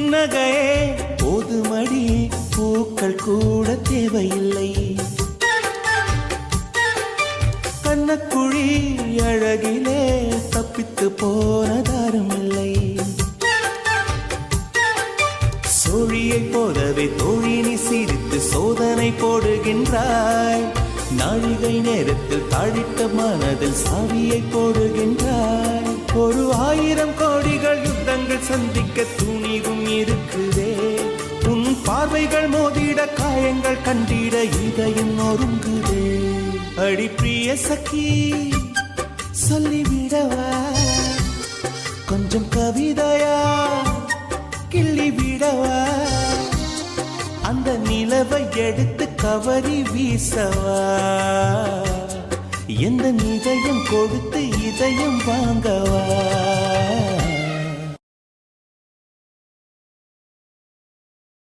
புன்னகையே போதுமடி, பூக்கள் கூட தேவையில்லை. கண்ணக்குழி அழகிலே தப்பித்து போனதாரும் இல்லை. சோழியை போலவே தோழினி சிரித்து சோதனை போடுகின்றாய். நாழிகை நேரத்தில் தாழிட்ட மனதில் சாவியை போடுகின்றாய். 1000 கோடிகள் யுத்தங்கள் சந்திக்க துணிவும் இருக்குதே. உன் பார்வைகள் மோதிட காயங்கள் கண்டிட இதயம் நொறுங்குதே. அடி பிரிய சखी சொல்லிவிடவா கொஞ்சம் கவிதையா கிள்ளி விடவா. அந்த நிலவை எடுத்து கவரி வீசவா. எந்த இதயம் கொடுத்து இதயம் வாங்கவா.